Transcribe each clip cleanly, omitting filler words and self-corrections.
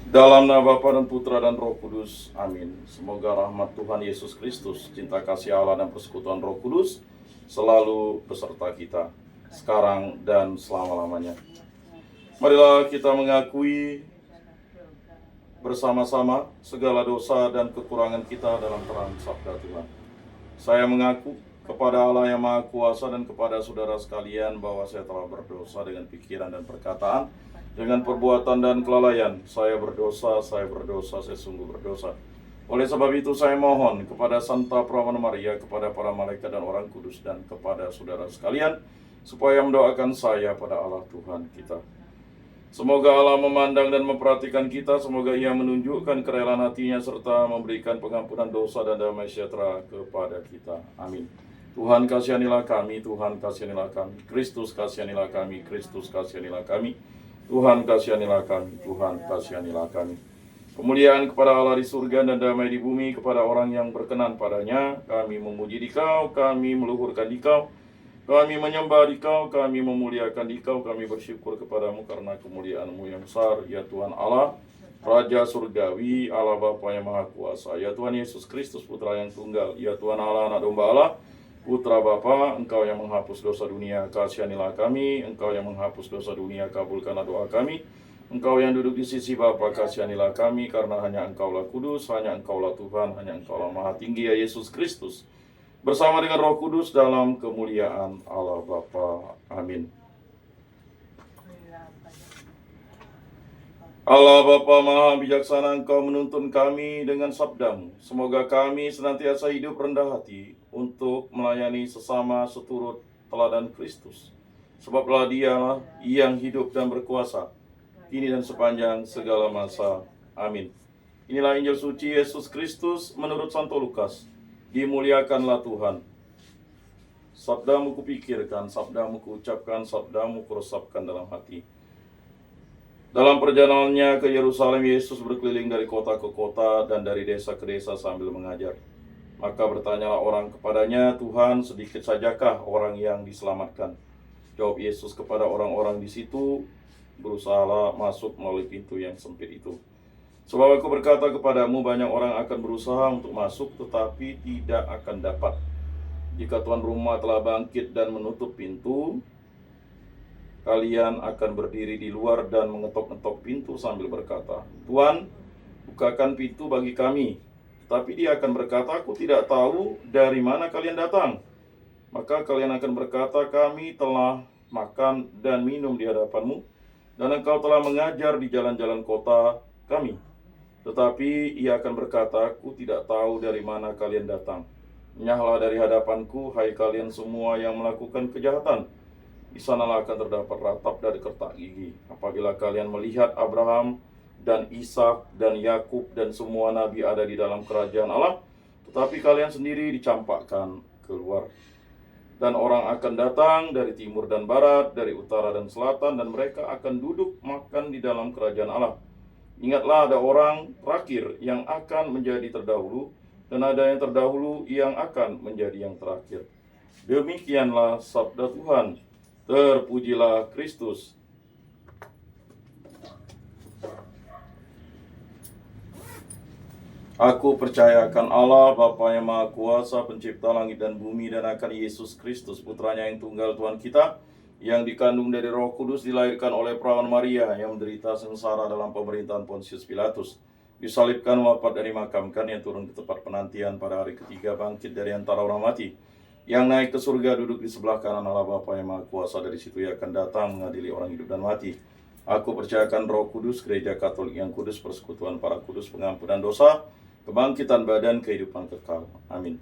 Dalam nama Bapa dan Putra dan Roh Kudus, amin. Semoga rahmat Tuhan Yesus Kristus, cinta kasih Allah dan persekutuan Roh Kudus selalu beserta kita, sekarang dan selama-lamanya. Marilah kita mengakui bersama-sama segala dosa dan kekurangan kita dalam terang sabda Tuhan. Saya mengaku kepada Allah yang Maha Kuasa dan kepada saudara sekalian bahwa saya telah berdosa dengan pikiran dan perkataan, dengan perbuatan dan kelalaian. Saya berdosa, saya sungguh berdosa. Oleh sebab itu saya mohon kepada Santa Perawan Maria, kepada para malaikat dan orang kudus, dan kepada saudara sekalian, supaya mendoakan saya pada Allah Tuhan kita. Semoga Allah memandang dan memperhatikan kita, semoga Ia menunjukkan kerelaan hatinya serta memberikan pengampunan dosa dan damai sejahtera kepada kita. Amin. Tuhan kasihanilah kami, Tuhan kasihanilah kami, Kristus kasihanilah kami, Kristus kasihanilah kami, Tuhan kasihanilah kami, Tuhan kasihanilah kami. Kemuliaan kepada Allah di surga dan damai di bumi kepada orang yang berkenan padanya. Kami memuji Dikau, kami meluhurkan Dikau, kami menyembah Dikau, kami memuliakan Dikau, kami bersyukur kepadamu karena kemuliaan-Mu yang besar, ya Tuhan Allah, Raja Surgawi, Allah Bapa yang Maha Kuasa, ya Tuhan Yesus Kristus, Putra yang Tunggal, ya Tuhan Allah, Anak Domba Allah, Putra Bapa, Engkau yang menghapus dosa dunia, kasihanilah kami. Engkau yang menghapus dosa dunia, kabulkanlah doa kami. Engkau yang duduk di sisi Bapa, kasihanilah kami, karena hanya Engkaulah kudus, hanya Engkaulah Tuhan, hanya Engkaulah Maha Tinggi, ya Yesus Kristus, bersama dengan Roh Kudus dalam kemuliaan Allah Bapa. Amin. Allah Bapa Maha Bijaksana, Engkau menuntun kami dengan sabda-Mu. Semoga kami senantiasa hidup rendah hati untuk melayani sesama seturut teladan Kristus. Sebablah Dialah yang hidup dan berkuasa, kini dan sepanjang segala masa. Amin. Inilah Injil suci Yesus Kristus menurut Santo Lukas. Dimuliakanlah Tuhan. Sabda-Mu kupikirkan, sabda-Mu kuucapkan, sabda-Mu kuresapkan dalam hati. Dalam perjalanannya ke Yerusalem, Yesus berkeliling dari kota ke kota dan dari desa ke desa sambil mengajar. Maka bertanyalah orang kepadanya, Tuhan, sedikit sajakah orang yang diselamatkan? Jawab Yesus kepada orang-orang di situ, berusahalah masuk melalui pintu yang sempit itu. Sebab aku berkata kepadamu, banyak orang akan berusaha untuk masuk, tetapi tidak akan dapat. Jika tuan rumah telah bangkit dan menutup pintu, kalian akan berdiri di luar dan mengetok-ngetok pintu sambil berkata, Tuan, bukakan pintu bagi kami. Tapi dia akan berkata, aku tidak tahu dari mana kalian datang. Maka kalian akan berkata, kami telah makan dan minum di hadapanmu, dan engkau telah mengajar di jalan-jalan kota kami. Tetapi ia akan berkata, aku tidak tahu dari mana kalian datang. Menyahlah dari hadapanku, hai kalian semua yang melakukan kejahatan. Di sanalah akan terdapat ratap dari kertak gigi. Apabila kalian melihat Abraham dan Ishak dan Yakub dan semua nabi ada di dalam kerajaan Allah, tetapi kalian sendiri dicampakkan keluar. Dan orang akan datang dari timur dan barat, dari utara dan selatan, dan mereka akan duduk makan di dalam kerajaan Allah. Ingatlah, ada orang terakhir yang akan menjadi terdahulu, dan ada yang terdahulu yang akan menjadi yang terakhir. Demikianlah sabda Tuhan. Terpujilah Kristus. Aku percaya akan Allah, Bapa yang Maha Kuasa, pencipta langit dan bumi, dan akan Yesus Kristus, Putranya yang tunggal Tuhan kita, yang dikandung dari Roh Kudus, dilahirkan oleh Perawan Maria, yang menderita sengsara dalam pemerintahan Pontius Pilatus, disalibkan, wafat dan dimakamkan, yang turun ke tempat penantian, pada hari ketiga bangkit dari antara orang mati, yang naik ke surga, duduk di sebelah kanan Allah Bapa yang Maha Kuasa, dari situ Ia akan datang mengadili orang hidup dan mati. Aku percayakan Roh Kudus, Gereja Katolik yang kudus, persekutuan para kudus, pengampunan dosa, kebangkitan badan, kehidupan kekal. Amin.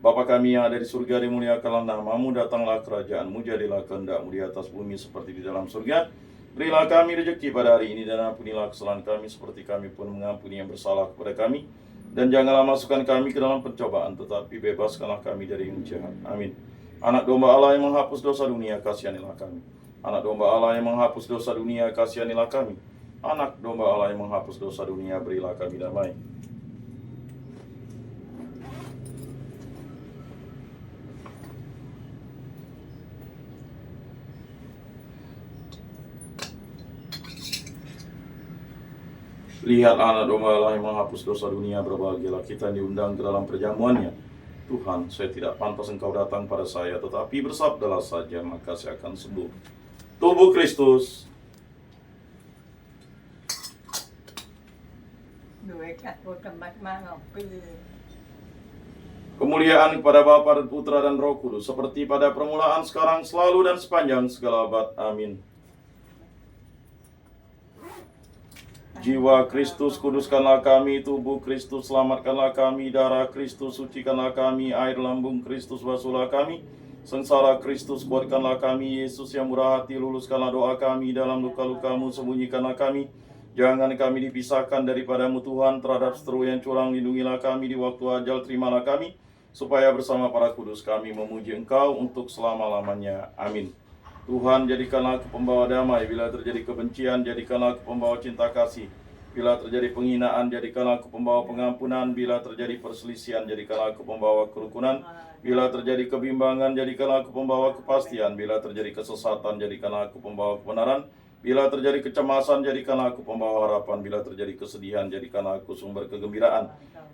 Bapa kami yang ada di surga, dimuliakanlah namamu, datanglah kerajaanmu, jadilah kehendak-Mu di atas bumi seperti di dalam surga. Berilah kami rezeki pada hari ini, dan ampunilah kesalahan kami seperti kami pun mengampuni yang bersalah kepada kami. Dan janganlah masukkan kami ke dalam pencobaan, tetapi bebaskanlah kami dari yang jahat. Amin. Anak domba Allah yang menghapus dosa dunia, kasihanilah kami. Anak domba Allah yang menghapus dosa dunia, kasihanilah kami. Anak domba Allah yang menghapus dosa dunia, berilah kami damai. Lihat anak domba Allah yang menghapus dosa dunia, berbahagialah kita yang diundang ke dalam perjamuannya. Tuhan, saya tidak pantas Engkau datang pada saya, tetapi bersabdalah saja, maka saya akan sembuh. Tubuh Kristus. Kemuliaan kepada Bapa dan Putra dan Roh Kudus, seperti pada permulaan, sekarang, selalu, dan sepanjang segala abad. Amin. Jiwa Kristus, kuduskanlah kami. Tubuh Kristus, selamatkanlah kami. Darah Kristus, sucikanlah kami. Air lambung Kristus, basuhlah kami. Sengsara Kristus, kuatkanlah kami. Yesus yang murah hati, luluskanlah doa kami. Dalam luka-lukamu, sembunyikanlah kami. Jangan kami dipisahkan daripadamu Tuhan. Terhadap seteru yang curang, lindungilah kami. Di waktu ajal, terimalah kami, supaya bersama para kudus kami memuji Engkau untuk selama-lamanya. Amin. Tuhan, jadikanlah aku pembawa damai. Bila terjadi kebencian, jadikanlah aku pembawa cinta kasih. Bila terjadi penghinaan, jadikanlah aku pembawa pengampunan. Bila terjadi perselisihan, jadikanlah aku pembawa kerukunan. Bila terjadi kebimbangan, jadikanlah aku pembawa kepastian. Bila terjadi kesesatan, jadikanlah aku pembawa kebenaran. Bila terjadi kecemasan, jadikanlah aku pembawa harapan. Bila terjadi kesedihan, jadikanlah aku sumber kegembiraan.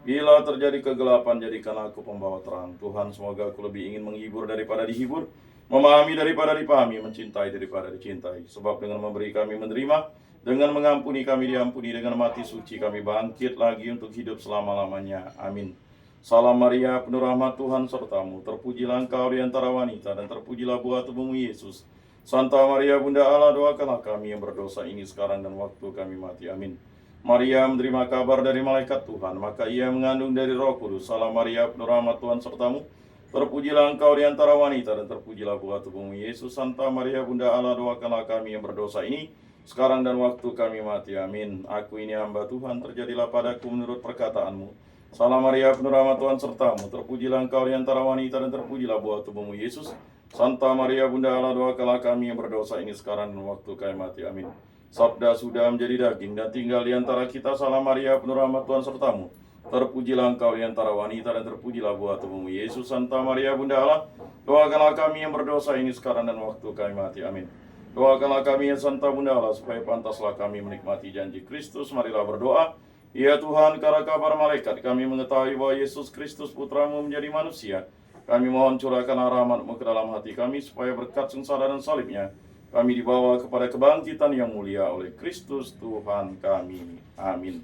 Bila terjadi kegelapan, jadikanlah aku pembawa terang. Tuhan, semoga aku lebih ingin menghibur daripada dihibur, memahami daripada dipahami, mencintai daripada dicintai. Sebab dengan memberi kami menerima, dengan mengampuni kami diampuni, dengan mati suci kami bangkit lagi untuk hidup selama-lamanya. Amin. Salam Maria, penuh rahmat Tuhan sertamu. Terpujilah engkau di antara wanita, dan terpujilah buah tubuhmu Yesus. Santa Maria Bunda Allah, doakanlah kami yang berdosa ini sekarang dan waktu kami mati. Amin. Maria menerima kabar dari malaikat Tuhan, maka ia mengandung dari Roh Kudus. Salam Maria, penuh rahmat Tuhan sertamu. Terpujilah engkau di antara wanita, dan terpujilah buah tubuhmu Yesus. Santa Maria Bunda Allah, doakanlah kami yang berdosa ini sekarang dan waktu kami mati. Amin. Aku ini hamba Tuhan, terjadilah padaku menurut perkataanmu. Salam Maria, penuh rahmat Tuhan sertamu. Terpujilah engkau di antara wanita, dan terpujilah buah tubuhmu Yesus. Santa Maria Bunda Allah, doakanlah kami yang berdosa ini sekarang dan waktu kami mati. Amin. Sabda sudah menjadi daging dan tinggal di antara kita. Salam Maria, penuh rahmat Tuhan sertamu. Terpujilah engkau di antara wanita, dan terpujilah buah tubuhmu Yesus. Santa Maria Bunda Allah, doakanlah kami yang berdosa ini sekarang dan waktu kami mati. Amin. Doakanlah kami ya Santa Bunda Allah, supaya pantaslah kami menikmati janji Kristus. Marilah berdoa. Ya Tuhan, karena kabar malaikat kami mengetahui bahwa Yesus Kristus Putramu menjadi manusia. Kami mohon curahkanlah rahmat-Mu ke dalam hati kami, supaya berkat sengsara dan salibnya kami dibawa kepada kebangkitan yang mulia oleh Kristus Tuhan kami. Amin.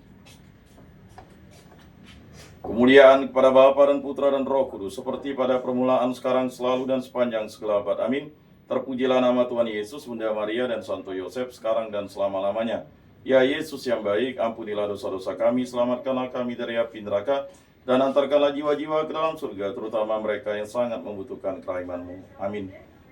Kemuliaan kepada Bapa dan Putra dan Roh Kudus, seperti pada permulaan, sekarang, selalu, dan sepanjang segala abad. Amin. Terpujilah nama Tuhan Yesus, Bunda Maria, dan Santo Yosef, sekarang dan selama-lamanya. Ya Yesus yang baik, ampunilah dosa-dosa kami, selamatkanlah kami dari api neraka, dan antarkanlah jiwa-jiwa ke dalam surga, terutama mereka yang sangat membutuhkan kerahiman-Mu. Amin.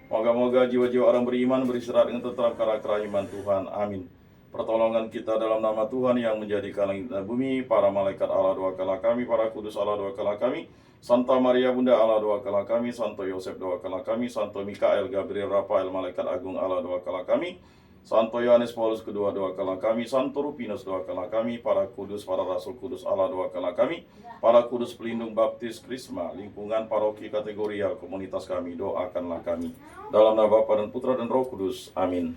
Moga-moga jiwa-jiwa orang beriman beristirahat dengan tetap karena kerahiman Tuhan. Amin. Pertolongan kita dalam nama Tuhan yang menjadikan langit dan bumi. Para malaikat Allah, doakanlah kami. Para kudus Allah, doakanlah kami. Santa Maria Bunda Allah, doakanlah kami. Santo Yosef, doakanlah kami. Santo Mikael, Gabriel, Rafael, malaikat agung Allah, doakanlah kami. Santo Yohanes Paulus kedua, doakanlah kami. Santo Rufinus, doakanlah kami. Para kudus, para rasul kudus Allah, doakanlah kami. Para kudus pelindung baptis Krisma, lingkungan paroki kategorial komunitas kami, doakanlah kami. Dalam nama Bapa dan Putra dan Roh Kudus. Amin.